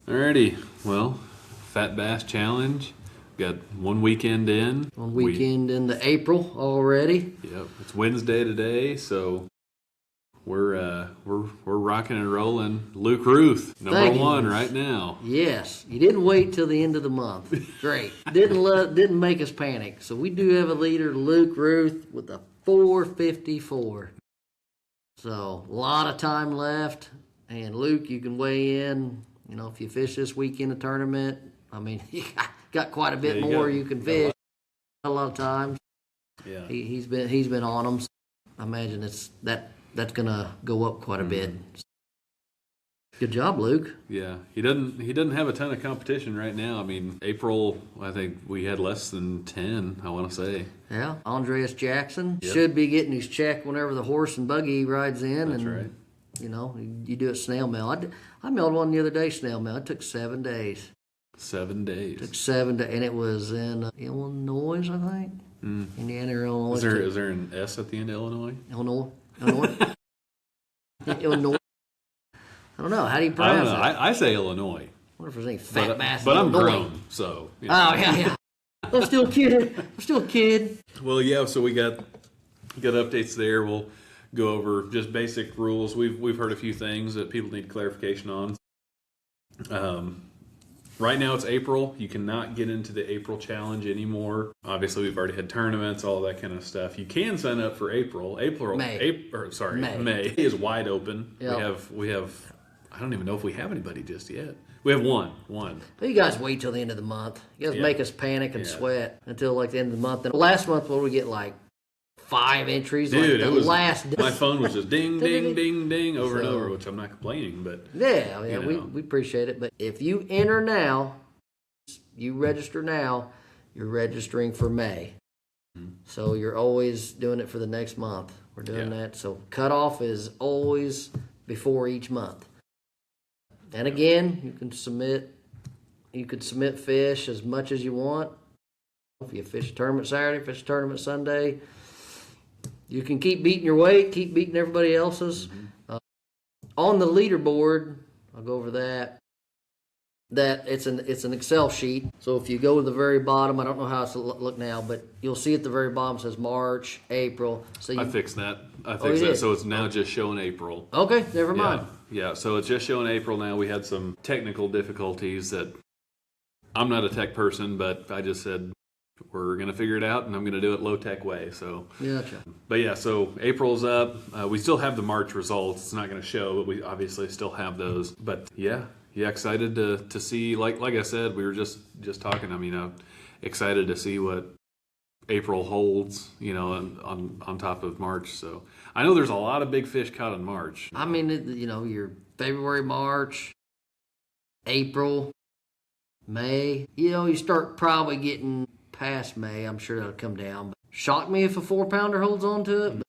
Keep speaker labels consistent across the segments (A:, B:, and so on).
A: Alrighty, well, Fat Bass Challenge. Got one weekend in.
B: One weekend into April already.
A: Yep, it's Wednesday today, so we're rocking and rolling. Luke Ruth, number one right now.
B: Yes, you didn't wait till the end of the month. Great. Didn't make us panic. So we do have a leader, Luke Ruth, with a 454. So a lot of time left, and Luke, you can weigh in. You know, if you fish this weekend a tournament, I mean, you got quite a bit more you can fish. A lot of times.
A: Yeah,
B: he's been on them. So I imagine that's gonna go up quite a bit. Good job, Luke.
A: Yeah, he doesn't have a ton of competition right now. I mean, April, I think we had less than 10. I want to say.
B: Yeah, Andreas Jackson should be getting his check whenever the horse and buggy rides in.
A: That's
B: and,
A: right.
B: You know, you do it snail mail. I mailed one the other day, snail mail. It took 7 days.
A: 7 days.
B: It took 7 days, and it was in Illinois, I think. Indiana or Illinois.
A: Is there an S at the end of Illinois?
B: Illinois. Illinois. I don't know. How do you
A: I
B: pronounce
A: don't know.
B: it?
A: I say Illinois.
B: I wonder if there's any fat bass
A: But
B: in
A: I'm
B: Illinois.
A: grown, so. You know.
B: Oh, yeah. I'm still a kid.
A: Well, yeah. So we got updates there. We'll go over just basic rules. We've heard a few things that people need clarification on. Right now it's April. You cannot get into the April challenge anymore. Obviously, we've already had tournaments, all that kind of stuff. You can sign up for May is wide open.
B: Yep.
A: We have. I don't even know if we have anybody just yet. We have one.
B: But you guys wait till the end of the month. You guys make us panic and sweat until like the end of the month. And last month, what did we get, like 5 entries?
A: Dude,
B: like
A: it was
B: last day.
A: My phone was just ding, ding, ding, ding over and over, which I'm not complaining, but
B: Yeah, we appreciate it. But if you enter now, you register now, you're registering for May. So you're always doing it for the next month. We're doing that. So cutoff is always before each month. And again, you can submit fish as much as you want. If you fish a tournament Saturday, fish a tournament Sunday, you can keep beating your weight, keep beating everybody else's. On the leaderboard, I'll go over that. That it's an Excel sheet. So if you go to the very bottom, I don't know how it's look now, but you'll see at the very bottom it says March, April. So
A: I fixed that. That. So it's now just showing April.
B: Okay, never mind.
A: Yeah. So it's just showing April now. We had some technical difficulties that I'm not a tech person, but I just said we're gonna figure it out, and I'm gonna do it low tech way. So
B: Gotcha.
A: But yeah, so April's up. We still have the March results. It's not gonna show, but we obviously still have those. But yeah, excited to see. Like I said, we were just talking. I mean, excited to see what April holds. You know, on top of March. So I know there's a lot of big fish caught in March.
B: I mean, your February, March, April, May. You start probably getting past May. I'm sure that'll come down. But shock me if a 4-pounder holds on to it. But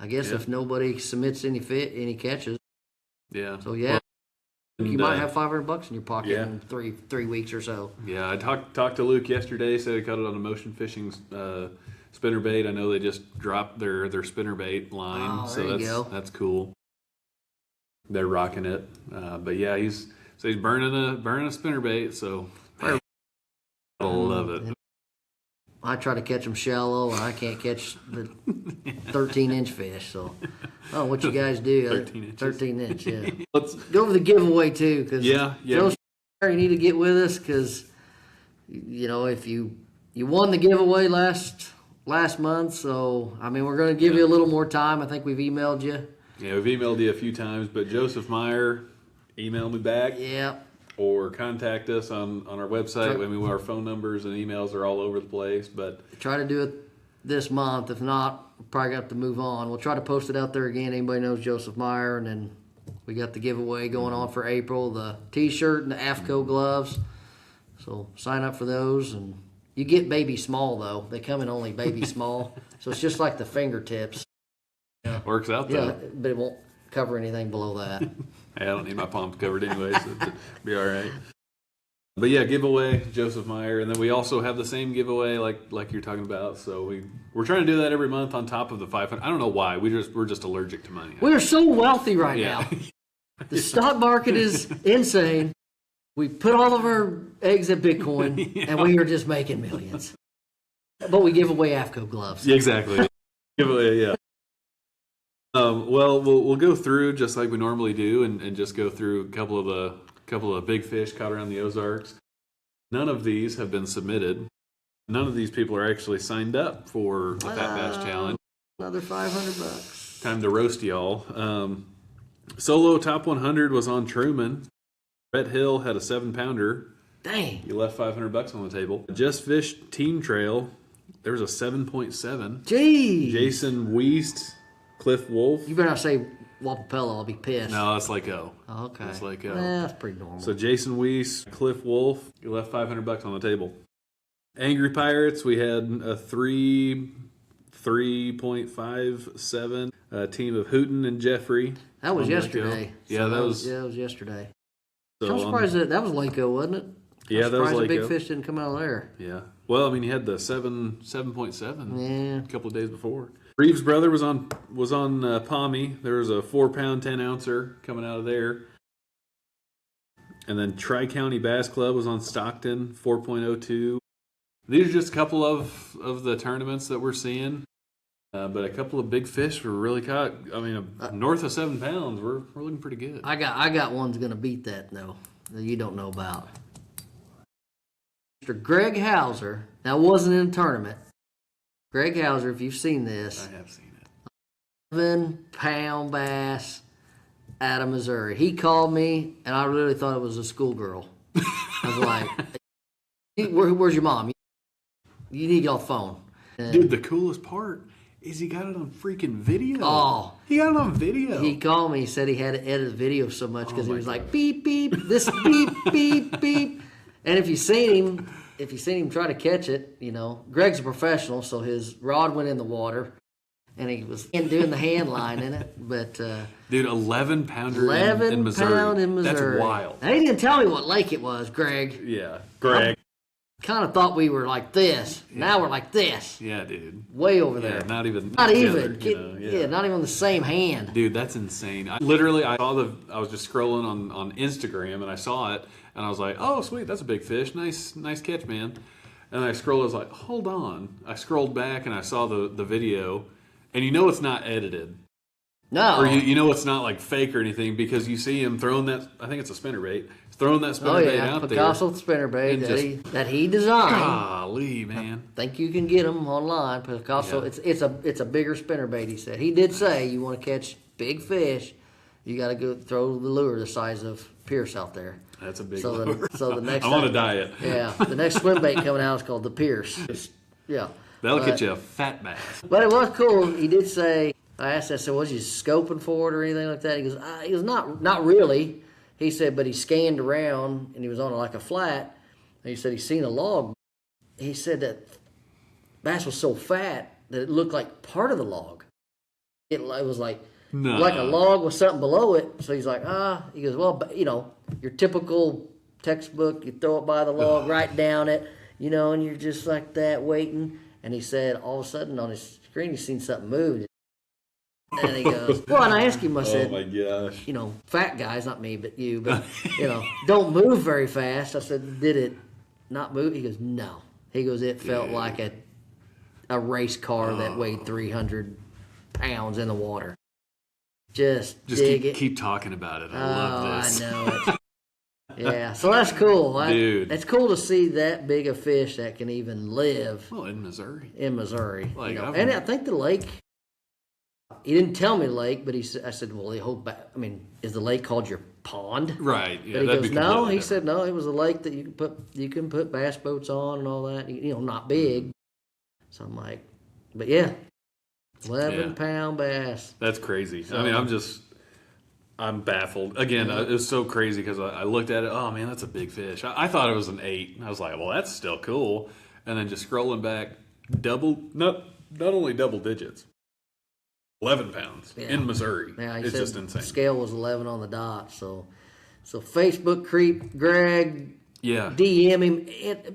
B: I guess if nobody submits any catches.
A: Yeah.
B: So you might have $500 in your pocket in three weeks or so.
A: Yeah, I talked to Luke yesterday. Said he caught it on a motion fishing spinnerbait. I know they just dropped their spinnerbait line, that's cool. They're rocking it, but yeah, he's burning a spinnerbait. So I love it.
B: I try to catch them shallow, and I can't catch the 13-inch fish. So, what you guys do?
A: 13 inches.
B: 13 inch, yeah.
A: Let's
B: go over the giveaway too, because
A: yeah.
B: you need to get with us because if you won the giveaway last month. So I mean, we're going to give you a little more time. I think we've emailed you.
A: Yeah, we've emailed you a few times, but Joseph Meyer, email me back.
B: Yeah.
A: Or contact us on our website. I mean, our phone numbers and emails are all over the place. But
B: try to do it this month. If not, we'll probably have to move on. We'll try to post it out there again. Anybody knows Joseph Meyer, and then we got the giveaway going on for April: the T-shirt and the AFCO gloves. So sign up for those, and you get baby small though. They come in only baby small, so it's just like the fingertips.
A: Yeah. Works out though.
B: Yeah, but it won't cover anything below that.
A: Hey, I don't need my palms covered anyway, so it'll be all right. But yeah, giveaway, Joseph Meyer, and then we also have the same giveaway like you're talking about. So we're trying to do that every month on top of the 500. I don't know why. We're just allergic to money.
B: We're so wealthy right now. The stock market is insane. We put all of our eggs in Bitcoin, and we are just making millions. But we give away AFCO gloves.
A: Yeah, exactly. Give away, yeah. Well, we'll go through just like we normally do, and just go through a couple of big fish caught around the Ozarks. None of these have been submitted. None of these people are actually signed up for the Fat Bass Challenge.
B: Another $500.
A: Time to roast y'all. Solo Top 100 was on Truman. Brett Hill had a 7-pounder.
B: Dang.
A: He left $500 on the table. Just Fish Team Trail. There was a 7.7.
B: Gee.
A: Jason Wiest, Cliff Wolf.
B: You better not say Wapapello. I'll be pissed.
A: No, it's like O.
B: Oh, okay.
A: It's like O.
B: That's pretty normal.
A: So Jason Wiest, Cliff Wolf. He left $500 on the table. Angry Pirates. We had a 3.57. Team of Hooten and Jeffrey.
B: That was yesterday.
A: Yeah, that was
B: yesterday.
A: So
B: I'm surprised that was Laco, wasn't it?
A: Yeah, that was
B: surprised the
A: Laco.
B: big fish didn't come out of there.
A: Yeah. Well, I mean, he had the 7.7
B: Yeah.
A: a couple of days before. Reeves' brother was on Palmy. There was a 4-pound 10-ouncer coming out of there. And then Tri-County Bass Club was on Stockton, 4.02. These are just a couple of the tournaments that we're seeing. But a couple of big fish were really caught. I mean, north of 7 pounds, we're looking pretty good.
B: I got one's going to beat that, though, that you don't know about. Mr. Greg Hauser, now wasn't in a tournament. Greg Hauser, if you've seen this.
A: I have seen it.
B: 7-pound bass out of Missouri. He called me, and I really thought it was a schoolgirl. I was like, where's your mom? You need to get off the phone.
A: Dude, the coolest part is he got it on freaking video.
B: Oh.
A: He got it on video.
B: He called me. He said he had to edit the video so much because he was like, beep, beep, this beep, beep, beep. And if you seen him try to catch it, you know, Greg's a professional, so his rod went in the water, and he was doing the hand line in it. But
A: dude, 11-pounder
B: 11
A: in Missouri.
B: pound in Missouri.
A: That's wild.
B: Now, he didn't tell me what lake it was, Greg.
A: Yeah, Greg.
B: Kind of thought we were like this. Yeah. Now we're like this.
A: Yeah, dude.
B: Way over there.
A: Yeah, not even.
B: Not
A: together,
B: even.
A: You know,
B: yeah, not even the same hand.
A: Dude, that's insane. I was just scrolling on Instagram and I saw it and I was like, oh sweet, that's a big fish. Nice catch, man. And I scrolled. I was like, hold on. I scrolled back and I saw the video, and you know it's not edited.
B: No.
A: Or you know it's not like fake or anything because you see him throwing that. I think it's a spinnerbait. He's throwing that spinnerbait out
B: Picasso
A: there.
B: spinnerbait that he designed.
A: Golly, man.
B: I think you can get them online. Picasso. Yeah. It's a bigger spinnerbait. He said he did say you want to catch big fish, you got to go throw the lure the size of Pierce out there.
A: That's a big lure.
B: So the next
A: I'm on a diet.
B: Yeah, the next swim bait coming out is called the Pierce. Yeah.
A: That'll get you a fat bass.
B: But it was cool. He did say, I asked, I said, was you scoping for it or anything like that? He goes, not really. He said, but he scanned around and he was on like a flat. And he said he seen a log. He said that bass was so fat that it looked like part of the log. It was like a log with something below it. So he's like, he goes, well, you know, your typical textbook, you throw it by the log, write down it, you know, and you're just like that waiting. And he said all of a sudden on his screen, he's seen something move. And he goes, well, and I asked him, I said,
A: oh my gosh.
B: You know, fat guys, not me, but you, but, you know, don't move very fast. I said, did it not move? He goes, no. He goes, it felt like a race car that weighed 300 pounds in the water. Just
A: keep talking about it. I love this.
B: I know it. Yeah, so that's cool.
A: Dude.
B: It's cool to see that big a fish that can even live.
A: Well, in Missouri.
B: Like, you know? And I think the lake, he didn't tell me the lake, but I said, well, is the lake called your pond?
A: Right. Yeah,
B: but he goes, no. He said, no, it was a lake that you can put bass boats on and all that. You know, not big. So I'm like, but yeah, 11-pound bass.
A: That's crazy. So, I mean, I'm baffled. Again, it was so crazy because I looked at it. Oh, man, that's a big fish. I thought it was an 8. I was like, well, that's still cool. And then just scrolling back, not only double digits, 11 pounds in Missouri.
B: Yeah,
A: it's just insane.
B: The scale was 11 on the dot. So Facebook creep Greg.
A: Yeah.
B: DM him.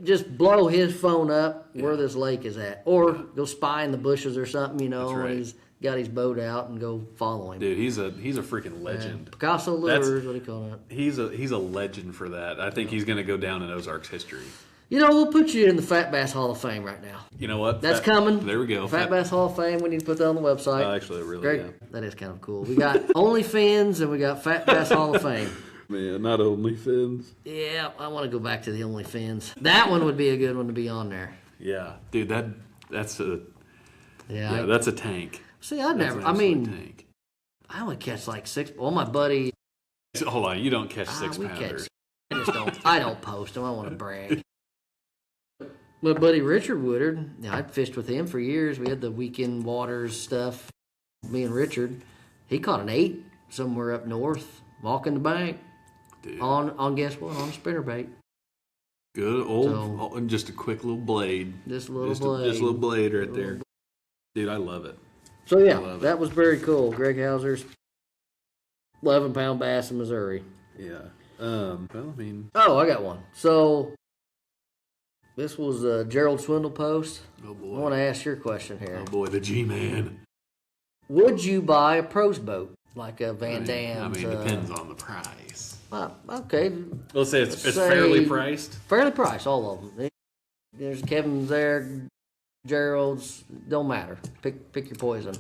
B: Just blow his phone up where this lake is at. Or go spy in the bushes or something, you know.
A: That's right.
B: He's got his boat out and go follow him.
A: Dude, he's a freaking legend.
B: Picasso lures, what do you call it?
A: He's a legend for that. I think he's going to go down in Ozarks history.
B: You know, we'll put you in the Fat Bass Hall of Fame right now.
A: You know what?
B: That's coming.
A: There we go.
B: Fat Bass Hall of Fame. We need to put that on the website.
A: Actually, really,
B: Great. Yeah. That is kind of cool. We got OnlyFins and we got Fat Bass Hall of Fame.
A: Man, not OnlyFins.
B: Yeah, I want to go back to the OnlyFins. That one would be a good one to be on there.
A: Yeah, dude, that's a tank.
B: See, I only catch like 6. Well, my buddy.
A: Hold on, you don't catch 6-pounders.
B: I just don't. I don't post them. I want to brag. My buddy Richard Woodard, I'd fished with him for years. We had the weekend waters stuff. Me and Richard, he caught an 8 somewhere up north, walking the bank. Dude. On guess what? On a spinnerbait.
A: Good old, just a quick little blade.
B: Just a little
A: blade right there. Dude, I love it.
B: So yeah, that was very cool. Greg Hauser's 11-pound bass in Missouri.
A: Yeah. Well, I mean.
B: Oh, I got one. So this was a Gerald Swindle post.
A: Oh boy.
B: I want to ask your question here.
A: Oh boy, the G-Man.
B: Would you buy a pros boat like a Van Dam's?
A: Depends on the price.
B: Okay.
A: Let's say it's fairly priced.
B: Fairly priced, all of them. There's Kevin's there, Gerald's. Don't matter. Pick your poison.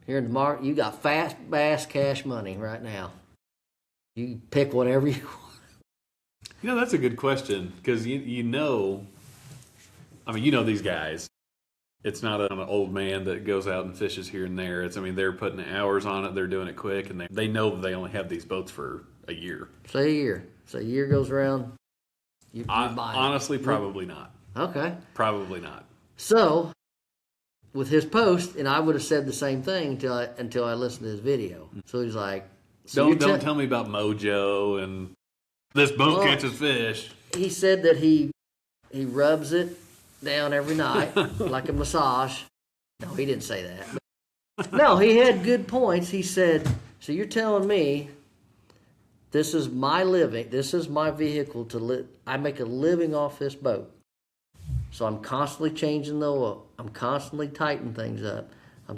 B: Here in the market, you got Fat Bass cash money right now. You pick whatever you want.
A: You know, that's a good question because you know these guys. It's not an old man that goes out and fishes here and there. They're putting hours on it. They're doing it quick, and they know they only have these boats for a year.
B: Say a year. So a year goes around. You buy it.
A: Honestly, probably not.
B: Okay.
A: Probably not.
B: So, with his post, and I would have said the same thing until I listened to his video. So he's like,
A: "Don't tell me about Mojo and this boat catches fish."
B: He said that he rubs it down every night like a massage. No, he didn't say that. No, he had good points. He said, "So you're telling me this is my living, this is my vehicle to live. I make a living off this boat. So I'm constantly changing the oil. I'm constantly tightening things up.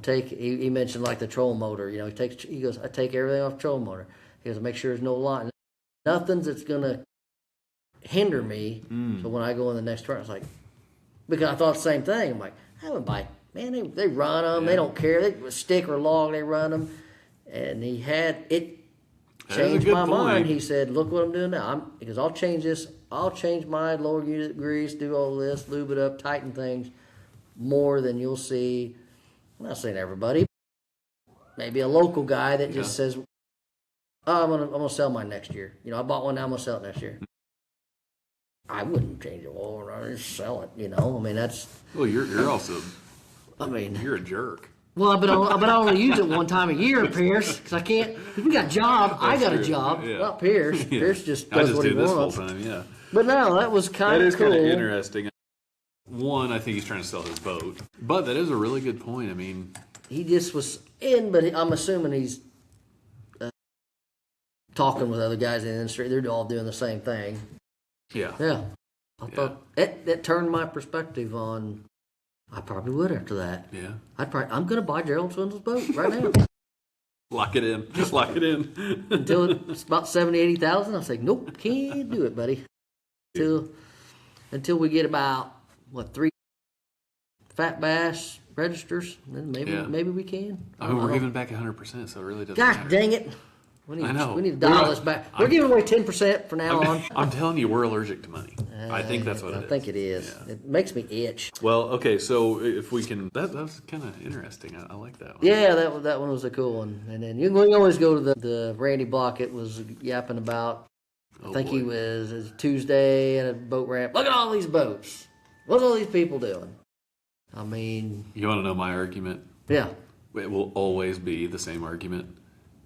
B: He mentioned like the trolling motor. You know, he goes, I take everything off the trolling motor. He goes, I make sure there's no line. Nothing's that's going to hinder me. So when I go in the next turn, it's like, because I thought the same thing. I'm like, I would buy, man, they run them. Yeah. They don't care. They stick or log, they run them. And he had it. Changed my mind. He said, look what I'm doing now. Because I'll change this. I'll change my lower unit grease, do all this, lube it up, tighten things more than you'll see. I'm not saying everybody. Maybe a local guy that just says, oh, I'm gonna sell mine next year. You know, I bought one, now I'm going to sell it next year. I wouldn't change the oil, I'd just sell it, you know. That's... Well,
A: you're also... you're a jerk.
B: Well, but I only use it one time a year, Pierce, because I can't. If we got job, I got a job. Yeah. Not Pierce. Yeah. Pierce just does what he wants. I just do this full time. Yeah. But no, that was kind of cool.
A: That is kind of interesting. One, I think he's trying to sell his boat, but that is a really good point.
B: He just was in, but I'm assuming he's talking with other guys in the industry. They're all doing the same thing.
A: Yeah.
B: Yeah. I thought that turned my perspective on. I probably would after that.
A: Yeah.
B: I'm going to buy Gerald Swindle's boat right now.
A: Lock it in. Just lock it in.
B: Until it's about 70,000, 80,000. I say, nope, can't do it, buddy. Until we get about, 3 Fat Bass registers, then maybe we can.
A: We're giving back 100%, so it really doesn't
B: Gosh,
A: matter.
B: dang it.
A: I know.
B: We need to dial this back. We're giving away 10% from now on.
A: I'm telling you, we're allergic to money. I think that's what it is.
B: I think it is. Yeah. It makes me itch.
A: Well, okay, so if we can... That's kind of interesting. I like that one.
B: Yeah, that one was a cool one. And then you can always go to the Randy Blockett was yapping about... I think he was Tuesday at a boat ramp. Look at all these boats. What's all these people doing?
A: You want to know my argument?
B: Yeah.
A: It will always be the same argument.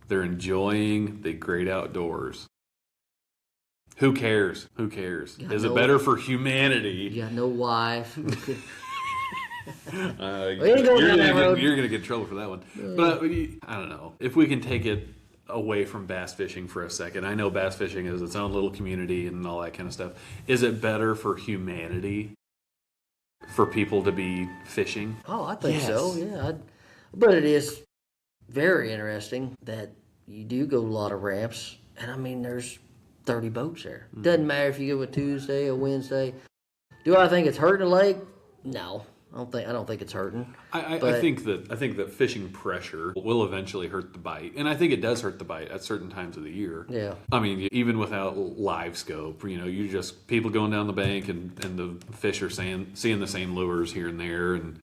A: They're enjoying the great outdoors. Who cares? Who cares? Is it better for humanity?
B: You got no wife.
A: You're going to get in trouble for that one. But I don't know. If we can take it away from bass fishing for a second. I know bass fishing is its own little community and all that kind of stuff. Is it better for humanity for people to be fishing?
B: Oh, I think so, yeah. But it is very interesting that you do go a lot of ramps, and I mean, there's 30 boats there. Doesn't matter if you go a Tuesday, a Wednesday. Do I think it's hurting the lake? No, I don't think it's hurting.
A: I think that fishing pressure will eventually hurt the bite, and I think it does hurt the bite at certain times of the year.
B: Yeah.
A: I mean, even without live scope, you just people going down the bank and the fish are seeing the same lures here and there, and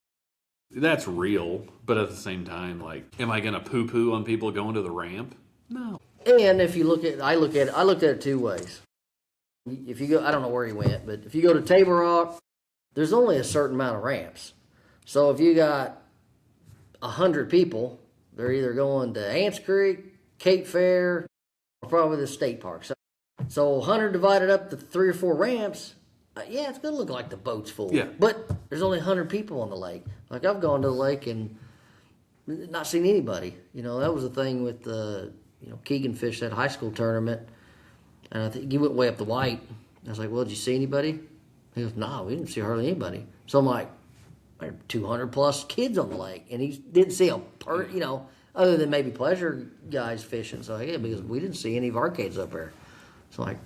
A: that's real. But at the same time, like, am I going to poo-poo on people going to the ramp? No.
B: And if you looked at it two ways. If you go, I don't know where he went, but if you go to Table Rock, there's only a certain amount of ramps. So if you got 100 people, they're either going to Ants Creek, Cape Fair, or probably the state park. So 100 divided up to 3 or 4 ramps, yeah, it's going to look like the boat's full.
A: Yeah.
B: But there's only 100 people on the lake. Like, I've gone to the lake and not seen anybody. That was the thing with Keegan fished that high school tournament, and I think he went way up the White. I was like, well, did you see anybody? He goes, no, we didn't see hardly anybody. So I'm like, 200 plus kids on the lake, and he didn't see other than maybe pleasure guys fishing. So yeah, because we didn't see any of our kids up there. So like,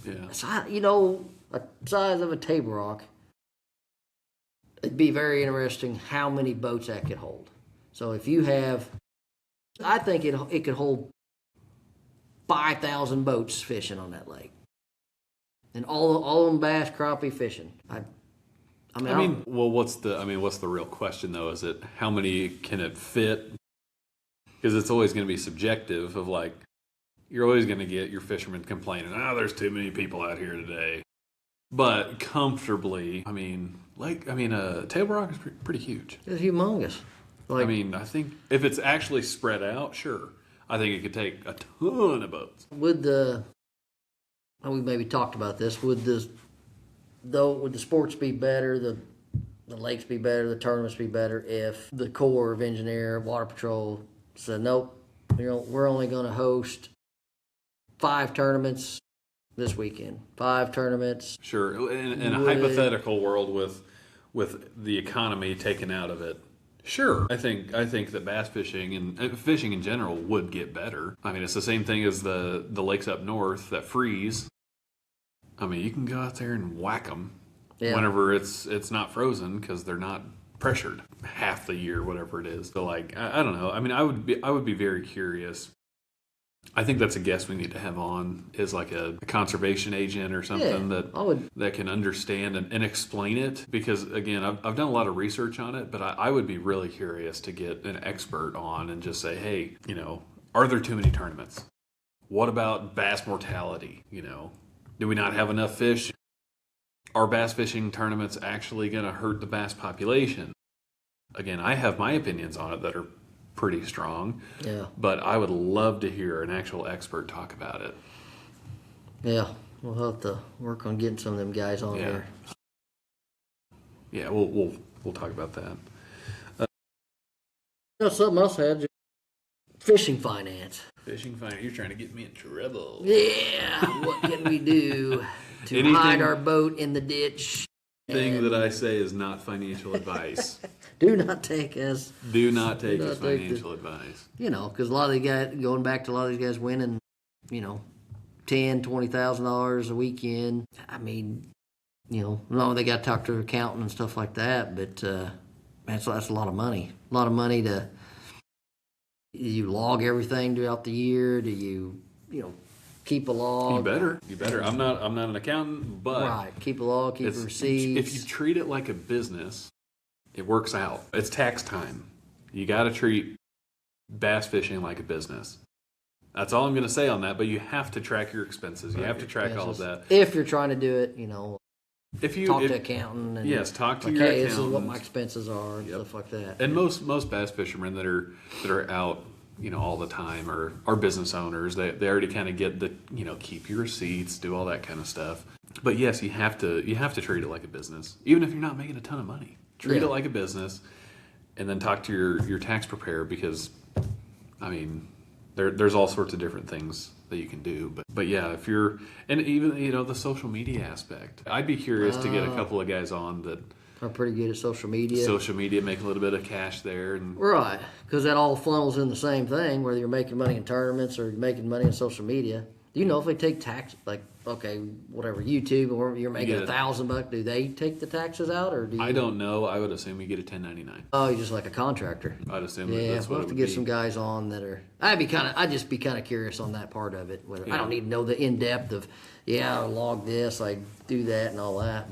A: yeah,
B: a size of a Table Rock, it'd be very interesting how many boats that could hold. So if you have, I think it could hold 5,000 boats fishing on that lake, and all of them bass, crappie fishing.
A: What's the real question though? Is it how many can it fit? Because it's always going to be subjective. Of like, you're always going to get your fishermen complaining, there's too many people out here today. But comfortably, Table Rock is pretty huge.
B: It's humongous.
A: Like, I think if it's actually spread out, sure. I think it could take a ton of boats.
B: We maybe talked about this. Would the sports be better, the lakes be better, the tournaments be better if the Corps of Engineer, Water Patrol said, nope, we're only going to host 5 tournaments this weekend. 5 tournaments.
A: Sure. In a hypothetical world with the economy taken out of it, sure. I think that bass fishing and fishing in general would get better. It's the same thing as the lakes up north that freeze. You can go out there and whack them whenever it's not frozen because they're not pressured half the year, whatever it is. So like, I don't know. I would be very curious. I think that's a guest we need to have on is like a conservation agent or something that can understand and explain it. Because again, I've done a lot of research on it, but I would be really curious to get an expert on and just say, hey, are there too many tournaments? What about bass mortality? Do we not have enough fish? Are bass fishing tournaments actually going to hurt the bass population? Again, I have my opinions on it that are pretty strong.
B: Yeah. But
A: I would love to hear an actual expert talk about it.
B: Yeah. We'll have to work on getting some of them guys on here.
A: Yeah, we'll talk about that.
B: Something else I had. Fishing finance.
A: Fishing finance. You're trying to get me in trouble.
B: Yeah. What can we do to hide our boat in the ditch?
A: Thing that I say is not financial advice.
B: Do not take us.
A: Do not take us financial advice.
B: Because a lot of the guys, going back to a lot of these guys winning, $10,000-$20,000 a weekend. No, they got to talk to their accountant and stuff like that, but that's a lot of money. A lot of money to. Do you log everything throughout the year? Do you, keep a log?
A: You better. I'm not an accountant, but
B: right. Keep a log, keep receipts.
A: If you treat it like a business, it works out. It's tax time. You got to treat bass fishing like a business. That's all I'm going to say on that. But you have to track your expenses. You have to track all of that.
B: If you're trying to do it,
A: If you
B: talk to accountant. And
A: talk to your accountant.
B: This is what my expenses are and stuff like that.
A: And most bass fishermen that are out, all the time are business owners. They already kind of get the keep your receipts, do all that kind of stuff. But yes, you have to treat it like a business, even if you're not making a ton of money. Treat it like a business, and then talk to your tax preparer because, there's all sorts of different things that you can do. But yeah, if you're, and even the social media aspect, I'd be curious to get a couple of guys on that
B: are pretty good at social media.
A: Social media, make a little bit of cash there, and
B: Right, because that all funnels in the same thing, whether you're making money in tournaments or you're making money in social media. Do you know if they take tax, like, okay, whatever, YouTube, or you're making $1,000, do they take the taxes out, or do you?
A: I don't know. I would assume you get a 1099.
B: Oh, you're just like a contractor.
A: I'd assume
B: Yeah,
A: that's
B: we'll
A: what
B: have
A: it
B: to
A: would
B: get
A: be.
B: some guys on that are. I'd just be kind of curious on that part of it. Whether, I don't need to know the in depth of, I log this, I do that, and all that.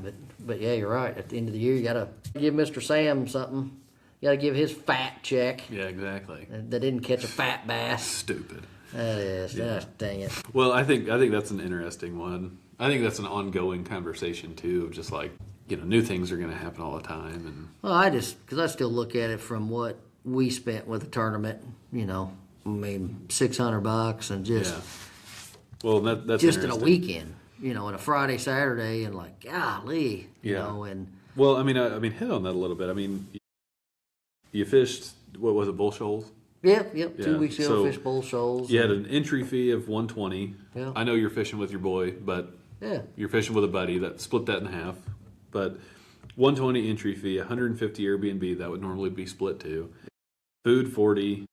B: But yeah, you're right. At the end of the year, you gotta give Mr. Sam something. You gotta give his fat check.
A: Yeah, exactly.
B: That didn't catch a fat bass.
A: Stupid.
B: That is.
A: Yeah.
B: Dang it.
A: Well, I think that's an interesting one. I think that's an ongoing conversation too, of just like, new things are going to happen all the time, and
B: Well, because I still look at it from what we spent with the tournament. I mean, $600 and just.
A: yeah. Well, that's
B: just in a
A: interesting.
B: weekend, in a Friday, Saturday, and like, golly, and
A: Well, I mean, hit on that a little bit. I mean, you fished, what was it, Bull Shoals?
B: yep,
A: Yeah,
B: 2 weeks ago,
A: so
B: fish bowl shoals.
A: You had an entry fee of $120.
B: Yeah.
A: I know you're fishing with your boy, but
B: Yeah,
A: you're fishing with a buddy. That split that in half. But $120 entry fee, $150 Airbnb. That would normally be split too. Food $40,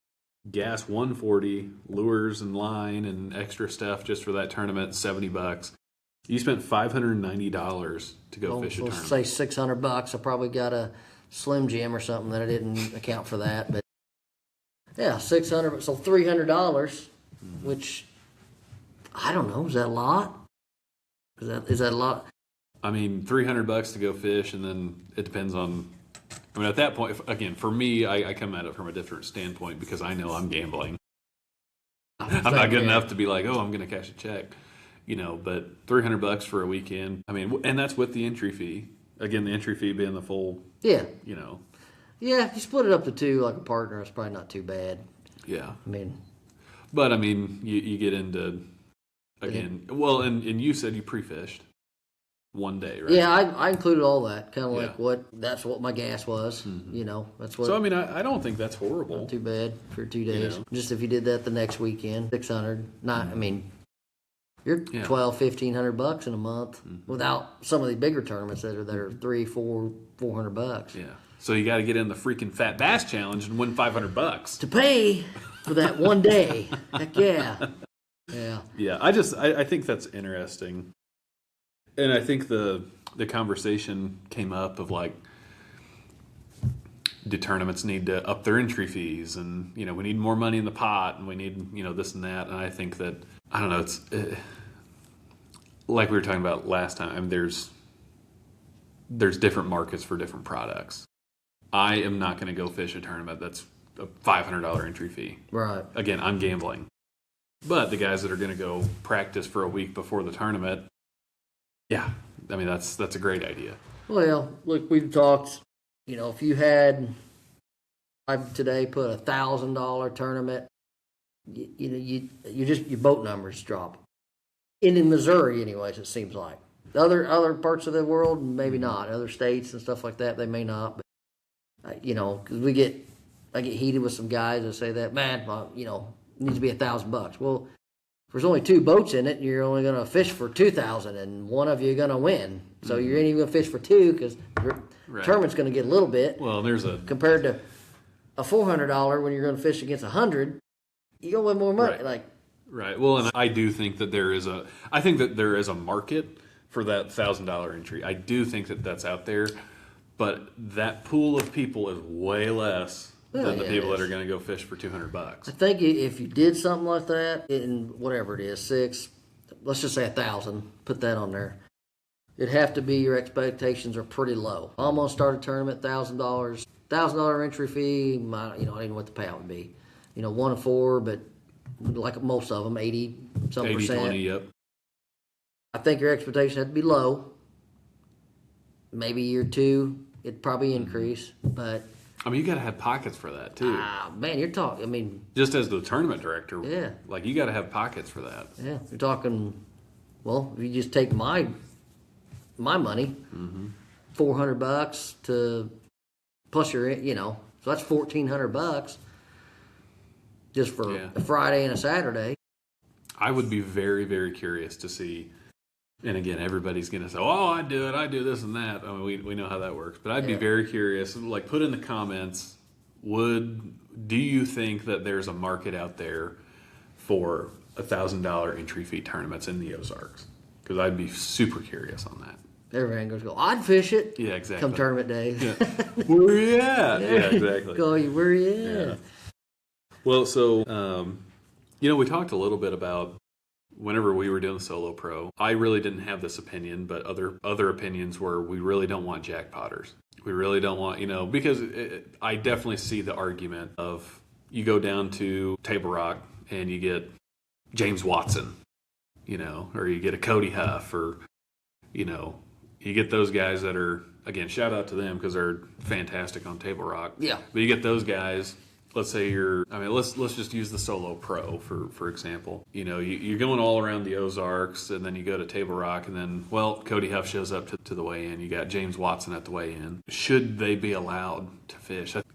A: gas $140, lures and line and extra stuff just for that tournament $70. You spent $590 to go fish a
B: let's
A: tournament.
B: say $600. I probably got a Slim Jim or something that I didn't account for that, but yeah, $600. So $300, which I don't know. Is that a lot? Is that a lot?
A: I mean, $300 to go fish, and then it depends on. I mean, at that point, again, for me, I come at it from a different standpoint because I know I'm gambling. I'm not good enough to be like, oh, I'm going to cash a check, But $300 for a weekend. I mean, and that's with the entry fee. Again, the entry fee being the full.
B: Yeah.
A: Yeah,
B: if you split it up to two like a partner, it's probably not too bad.
A: Yeah.
B: I mean,
A: but I mean, you get into again. Well, and you said you pre-fished one day, right?
B: yeah, I included all that, kind of
A: Yeah.
B: like that's what my gas was. That's what.
A: So I mean, I don't think that's horrible.
B: Not too bad for 2 days. Just if you did that the next weekend, $600. I mean, you're $1,200-$1,500 in a month without some of the bigger tournaments that are $300-$400.
A: Yeah. So you got to get in the freaking Fat Bass Challenge and win $500
B: to pay for that one day. Heck yeah. Yeah.
A: Yeah. I think that's interesting, and I think the conversation came up of like, do tournaments need to up their entry fees, and we need more money in the pot, and we need this and that, and I think that I don't know. It's like we were talking about last time. I mean, there's different markets for different products. I am not going to go fish a tournament that's a $500 entry fee.
B: Right.
A: Again, I'm gambling. But the guys that are going to go practice for a week before the tournament, yeah, I mean that's a great idea.
B: Well, look, we've talked. If you had, I today put $1,000 tournament, your boat numbers drop. In Missouri, anyways, it seems like. Other parts of the world, maybe not. Other states and stuff like that, they may not. But because I get heated with some guys that say that, man, it needs to be $1,000. Well, if there's only 2 boats in it, you're only going to fish for 2,000, and one of you are going to win. So you ain't even going to fish for 2 because your tournament's going to get a little bit.
A: Well,
B: compared to a $400 when you're going to fish against 100, you're going to win more money.
A: Right. Right. Well, and I do think that there is a market for that $1,000 entry. I do think that that's out there, but that pool of people is way less than the people that are going to go fish for $200.
B: I think if you did something like that, in whatever it is, 6, let's just say 1,000, put that on there. It'd have to be your expectations are pretty low. I'm gonna start a tournament, $1,000 entry fee. I don't even know what the payout would be. 1 of 4, but like most of them, 80-some percent.
A: 20, yep.
B: I think your expectation had to be low. Maybe year 2, it'd probably increase, but
A: I mean, you got to have pockets for that too.
B: Man, you're talking. I mean,
A: just as the tournament director,
B: yeah,
A: like you got to have pockets for that.
B: Yeah, you're talking. Well, if you just take my money, $400 to plus your, so that's $1,400 just for a Friday and a Saturday.
A: I would be very, very curious to see And again, everybody's going to say, "Oh, I do it. I do this and that." I mean, we know how that works. But I'd be very curious. Like, put in the comments. Do you think that there's a market out there for $1,000 entry fee tournaments in the Ozarks? Because I'd be super curious on that.
B: Every anglers go, I'd fish it.
A: Yeah, exactly.
B: Come tournament days.
A: Yeah. Where you at? Yeah, exactly.
B: Go, where you at?
A: Yeah. Well, so we talked a little bit about whenever we were doing the solo pro. I really didn't have this opinion, but other opinions were we really don't want jackpotters. We really don't want, because I definitely see the argument of you go down to Table Rock and you get James Watson, or you get a Cody Huff, or you get those guys that are, again, shout out to them because they're fantastic on Table Rock.
B: Yeah.
A: But you get those guys, let's say let's just use the solo pro for example. You're going all around the Ozarks and then you go to Table Rock and then, Cody Huff shows up to the weigh-in. You got James Watson at the weigh-in. Should they be allowed to fish? Should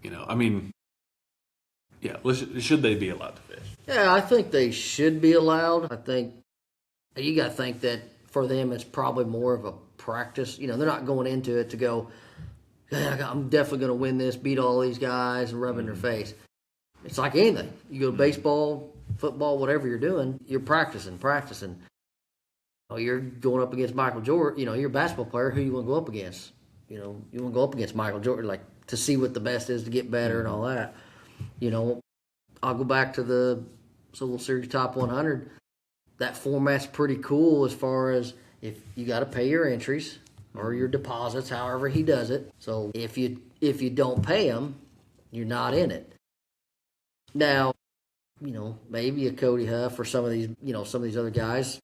A: they be allowed to fish?
B: Yeah, I think they should be allowed. I think you got to think that for them it's probably more of a practice. They're not going into it to go, I'm definitely going to win this, beat all these guys and rub in their face. It's like anything. You go to baseball, football, whatever you're doing, you're practicing. You're going up against Michael Jordan. You're a basketball player. Who you want to go up against? You want to go up against Michael Jordan, like to see what the best is to get better and all that. I'll go back to the World Series Top 100. That format's pretty cool as far as if you got to pay your entries or your deposits, however he does it. So if you don't pay them, you're not in it. Now, maybe a Cody Huff or some of these other guys,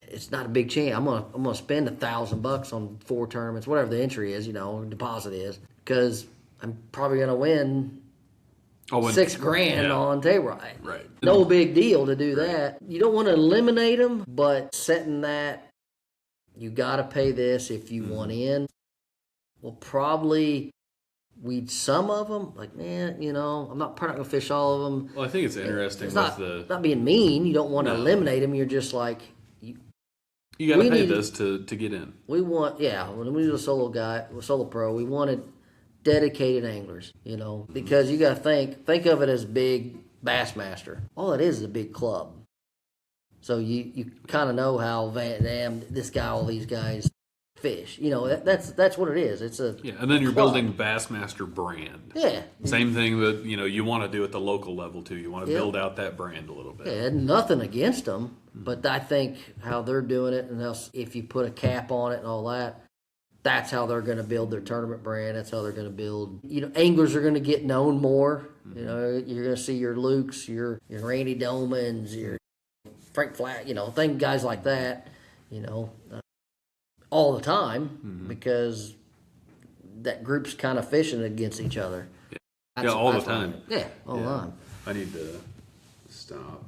B: it's not a big chance. I'm gonna spend $1,000 on 4 tournaments, whatever the entry is, deposit is, because I'm probably gonna win $6,000 on Table Rock.
A: Right.
B: No big deal to do that. You don't want to eliminate them, but setting that you got to pay this if you want in. We'll probably weed some of them. Like, man, I'm not probably not gonna fish all of them.
A: Well, I think it's interesting.
B: It's not being mean. You don't want to eliminate them. You're just like
A: you got to pay this to get in.
B: We want when we do a solo pro, we wanted dedicated anglers, because you got to think of it as big Bassmaster. All it is a big club. So you kind of know how Van Dam, this guy, all these guys fish. That's what it is. It's a
A: and then you're
B: club.
A: building Bassmaster brand.
B: Yeah.
A: Same thing that you want to do at the local level too. You want to build out that brand a little bit.
B: Yeah, nothing against them, but I think how they're doing it, and if you put a cap on it and all that, that's how they're going to build their tournament brand. That's how they're going to build. Anglers are going to get known more. You're going to see your Lukes, your Randy Domans, your Frank Flack, guys like that, all the time because that group's kind of fishing against each other.
A: All the time.
B: Yeah, all the time.
A: I need to stop.